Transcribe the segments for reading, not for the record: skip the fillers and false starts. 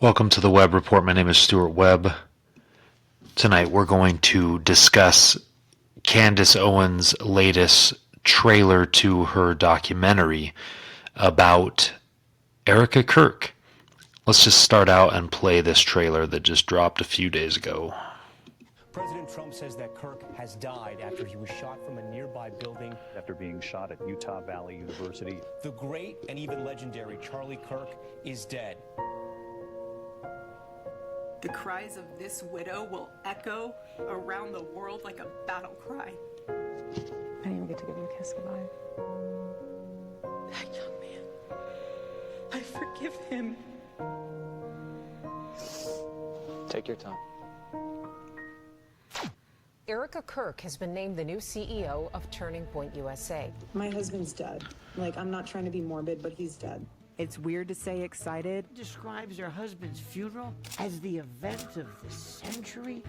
Welcome to the Webb Report. My name is Stuart Webb. Tonight we're going to discuss Candace Owens' latest trailer to her documentary about Erika Kirk. Let's just start out and play this trailer that just dropped a few days ago. President Trump says that Kirk has died after he was shot from a nearby building. After being shot at Utah Valley University. The great and even legendary Charlie Kirk is dead. The cries of this widow will echo around the world like a battle cry. I didn't even get to give you a kiss goodbye. That young man, I forgive him. Take your time. Erika Kirk has been named the new CEO of Turning Point USA. My husband's dead. I'm not trying to be morbid, but he's dead. It's weird to say excited. Describes her husband's funeral as the event of the century.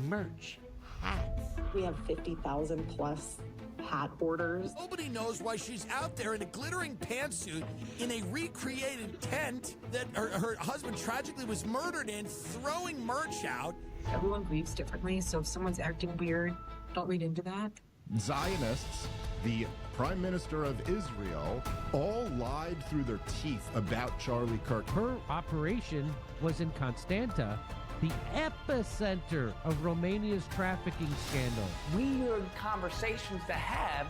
Merch, hats. We have 50,000 plus hat orders. Nobody knows why she's out there in a glittering pantsuit in a recreated tent that her husband tragically was murdered in, throwing merch out. Everyone grieves differently, so if someone's acting weird, don't read into that. Zionists, the Prime Minister of Israel, all lied through their teeth about Charlie Kirk. Her operation was in Constanta, the epicenter of Romania's trafficking scandal. Weird conversations to have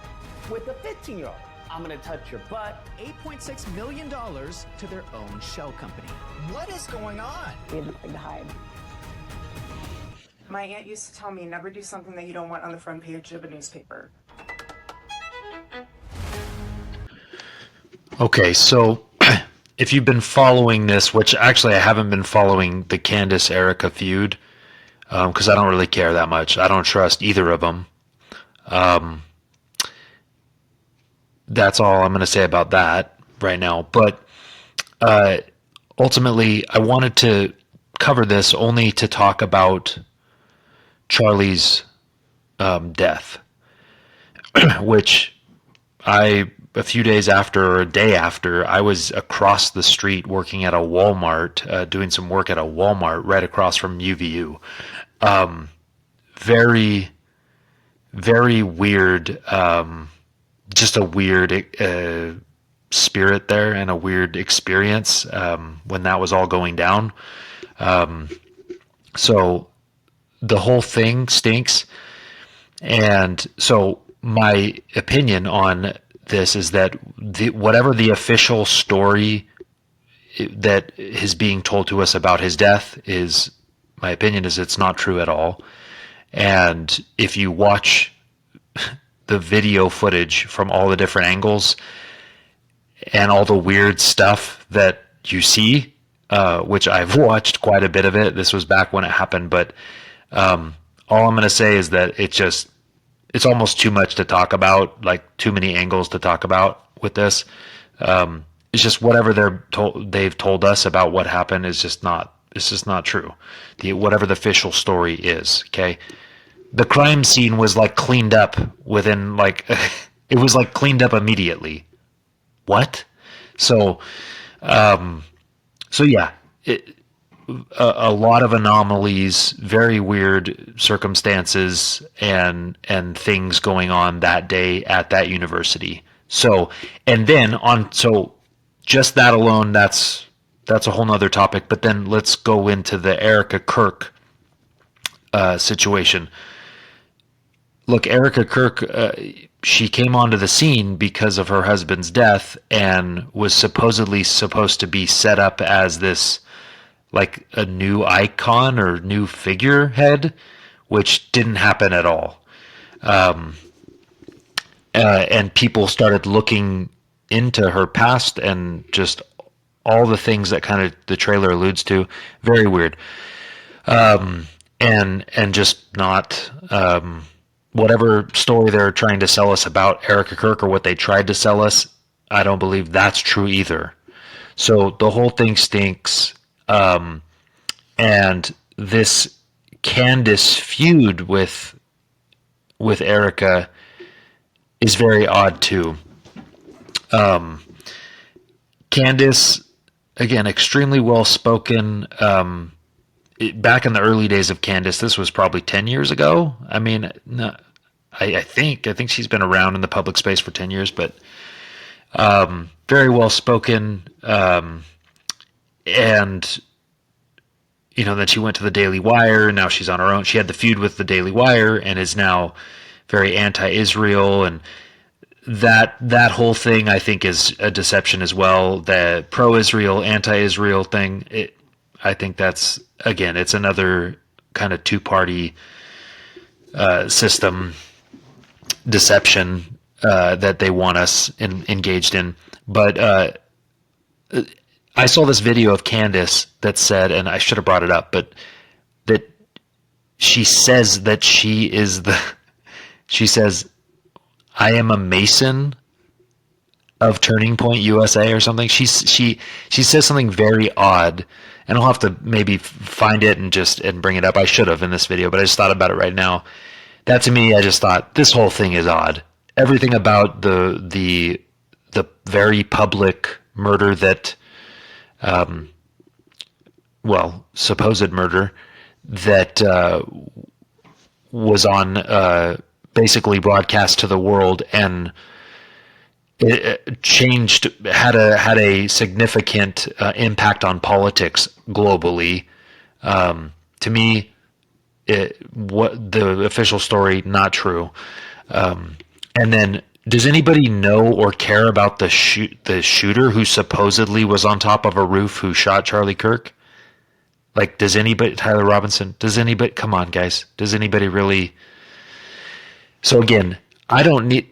with a 15-year-old. I'm gonna touch your butt. $8.6 million to their own shell company. What is going on? We had nothing to hide. My aunt used to tell me, never do something that you don't want on the front page of a newspaper. Okay, so if you've been following this, which actually I haven't been following the Candace Erika feud, because I don't really care that much. I don't trust either of them. That's all I'm going to say about that right now. But ultimately, I wanted to cover this only to talk about Charlie's death, which a few days after, or a day after, I was across the street working at a Walmart, doing some work at a Walmart right across from UVU. Very, very weird, just a weird spirit there and a weird experience when that was all going down. So the whole thing stinks. And so my opinion on this is that whatever the official story that is being told to us about his death is, my opinion is it's not true at all. And if you watch the video footage from all the different angles and all the weird stuff that you see, which I've watched quite a bit of it. This was back when it happened, but all I'm going to say is that it's almost too much to talk about, like too many angles to talk about with this. It's just whatever they've told us about what happened is just not true. Whatever the official story is, okay? The crime scene was like cleaned up within it was like cleaned up immediately. What? So yeah, a lot of anomalies, very weird circumstances and things going on that day at that university. So just that alone, that's a whole nother topic. But then let's go into the Erika Kirk situation. Look, Erika Kirk, she came onto the scene because of her husband's death and was supposedly supposed to be set up as this, like a new icon or new figurehead, which didn't happen at all. And people started looking into her past and just all the things that kind of the trailer alludes to. Very weird. And just not, whatever story they're trying to sell us about Erika Kirk or what they tried to sell us, I don't believe that's true either. So the whole thing stinks. And this Candace feud with Erika is very odd too. Candace again, extremely well spoken. Back in the early days of Candace, this was probably 10 years ago. I mean, no, I think she's been around in the public space for 10 years, but very well spoken. And then she went to the Daily Wire, and now she's on her own. She had the feud with the Daily Wire and is now very anti-Israel, and that whole thing, I think, is a deception as well. The pro-Israel, anti-Israel thing, I think that's, again, it's another kind of two-party system deception that they want us engaged in. But I saw this video of Candace that said, and I should have brought it up, but that she says that she says, I am a Mason of Turning Point USA or something. She says something very odd, and I'll have to maybe find it and bring it up. I should have in this video, but I just thought about it right now. That, to me, I just thought this whole thing is odd. Everything about the very public murder that, supposed murder that was on basically broadcast to the world, and it changed, had a significant impact on politics globally. To me, what the official story, not true. And then, does anybody know or care about the shooter who supposedly was on top of a roof who shot Charlie Kirk? Like, does anybody, Tyler Robinson, come on, guys, does anybody really? So again,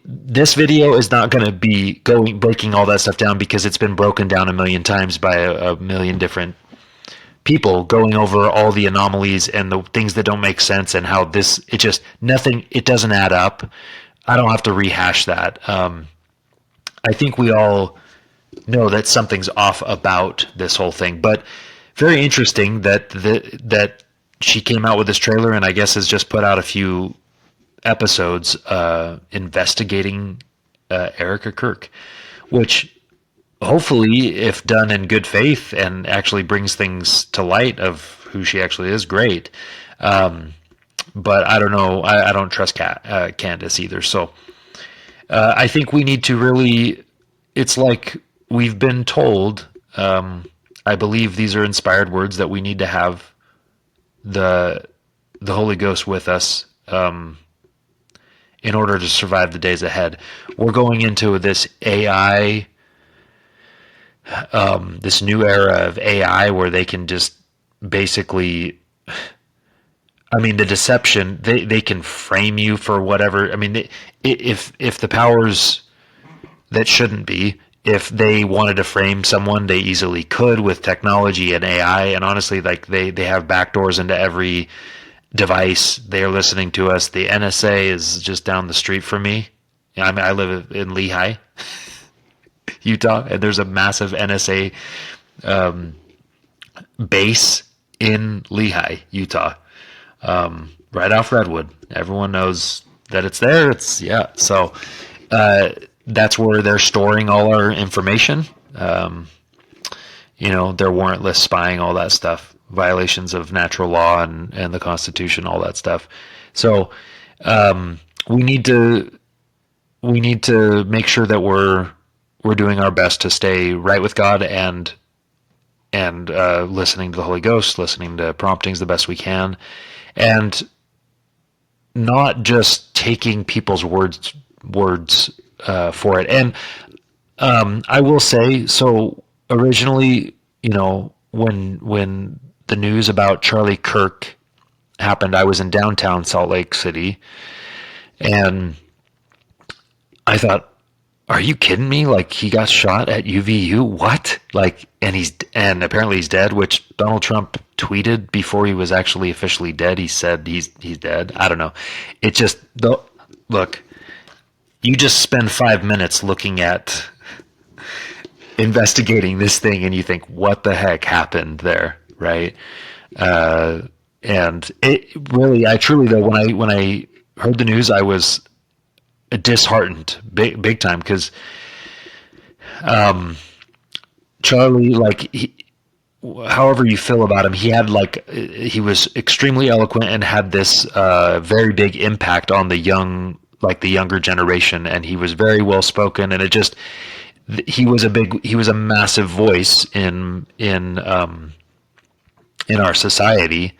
this video is not going to be breaking all that stuff down, because it's been broken down a million times by a million different people, going over all the anomalies and the things that don't make sense, and how it doesn't add up. I don't have to rehash that. I think we all know that something's off about this whole thing, but very interesting that she came out with this trailer, and I guess has just put out a few episodes investigating Erika Kirk, which hopefully, if done in good faith and actually brings things to light of who she actually is, great. But I don't know. I don't trust Candace either. So I think we need to really, it's like we've been told, I believe these are inspired words, that we need to have the Holy Ghost with us in order to survive the days ahead. We're going into this AI, this new era of AI, where they can just basically, I mean, the deception, they can frame you for whatever. I mean, if the powers that shouldn't be, if they wanted to frame someone, they easily could with technology and AI. And honestly, like they have backdoors into every device. They are listening to us. The NSA is just down the street from me. I mean, I live in Lehigh, Utah, and there's a massive NSA base in Lehigh, Utah, right off Redwood. Everyone knows that it's there. So that's where they're storing all our information. Their warrantless spying, all that stuff. Violations of natural law and the Constitution, all that stuff. So we need to make sure that we're doing our best to stay right with God and listening to the Holy Ghost, listening to promptings the best we can, and not just taking people's words for it. And I will say, so originally, when the news about Charlie Kirk happened, I was in downtown Salt Lake City, and I thought, are you kidding me? Like, he got shot at UVU? What? Like, and apparently he's dead, which Donald Trump tweeted before he was actually officially dead. He said he's dead. I don't know. It just, look, you just spend 5 minutes looking at investigating this thing, and you think, what the heck happened there? Right. And it really, I truly, though, when I heard the news, I was disheartened big time, because Charlie, like however you feel about him, he was extremely eloquent and had this very big impact on the younger generation, and he was very well spoken, and he was a massive voice in our society,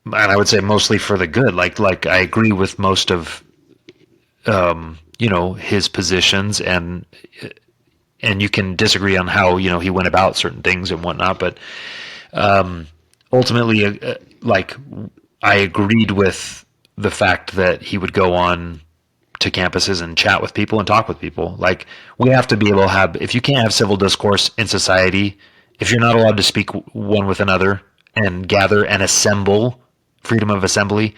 and I would say mostly for the good. Like I agree with most of his positions, and you can disagree on how he went about certain things and whatnot, but ultimately, I agreed with the fact that he would go on to campuses and chat with people and talk with people. Like, we have to be able to have, if you can't have civil discourse in society, if you're not allowed to speak one with another and gather and assemble, freedom of assembly,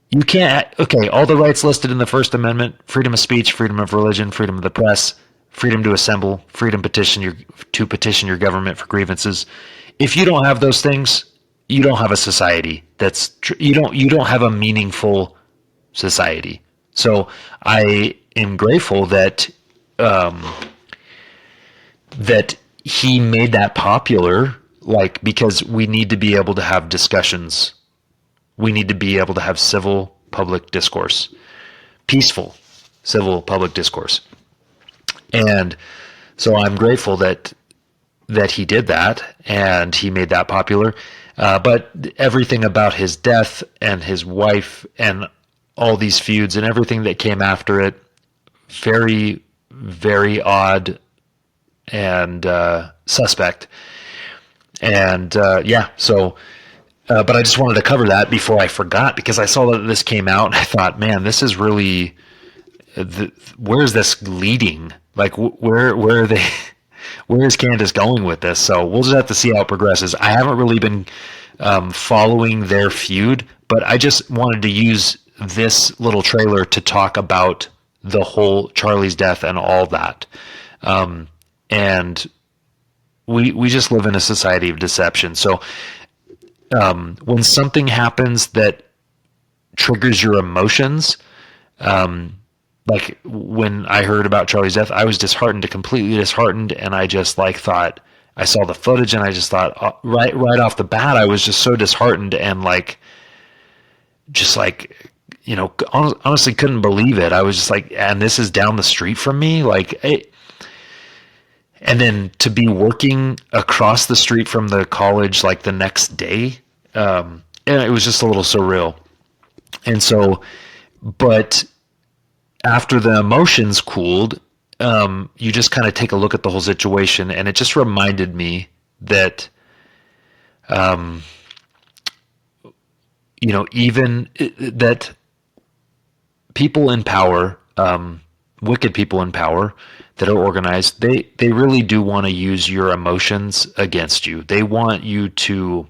you can't. Okay, all the rights listed in the First Amendment: freedom of speech, freedom of religion, freedom of the press, freedom to assemble, freedom to petition your government for grievances. If you don't have those things, you don't have a society. You don't have a meaningful society. So I am grateful that that he made that popular, because we need to be able to have discussions. We need to be able to have civil public discourse, peaceful civil public discourse. And so I'm grateful that he did that and he made that popular. But everything about his death and his wife and all these feuds and everything that came after it, very, very odd and suspect. And but I just wanted to cover that before I forgot, because I saw that this came out and I thought, man, this is really, where is this leading? Like, where are they? Where is Candace going with this? So we'll just have to see how it progresses. I haven't really been following their feud, but I just wanted to use this little trailer to talk about the whole Charlie's death and all that. And we just live in a society of deception. So when something happens that triggers your emotions, like when I heard about Charlie's death, I was completely disheartened, and I just thought, I saw the footage and I just thought, right off the bat, I was just so disheartened and honestly couldn't believe it. I was just like, and this is down the street from me, and then to be working across the street from the college the next day, and it was just a little surreal. And so, but after the emotions cooled, you just kind of take a look at the whole situation, and it just reminded me that, even that people in power, wicked people in power that are organized, they really do want to use your emotions against you. They want you to,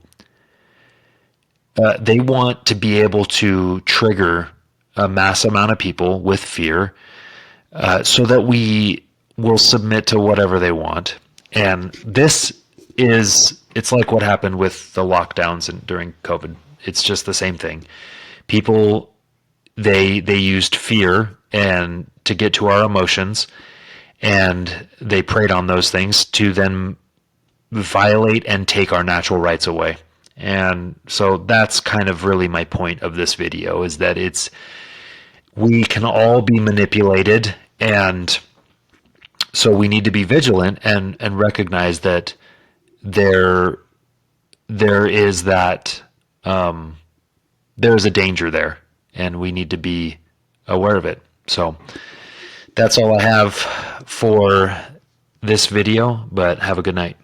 they want to be able to trigger a mass amount of people with fear, so that we will submit to whatever they want. And it's like what happened with the lockdowns during COVID. It's just the same thing. People, they used fear and to get to our emotions, and they preyed on those things to then violate and take our natural rights away. And so that's kind of really my point of this video, is that we can all be manipulated, and so we need to be vigilant and recognize that there is that there's a danger there, and we need to be aware of it. So that's all I have for this video, but have a good night.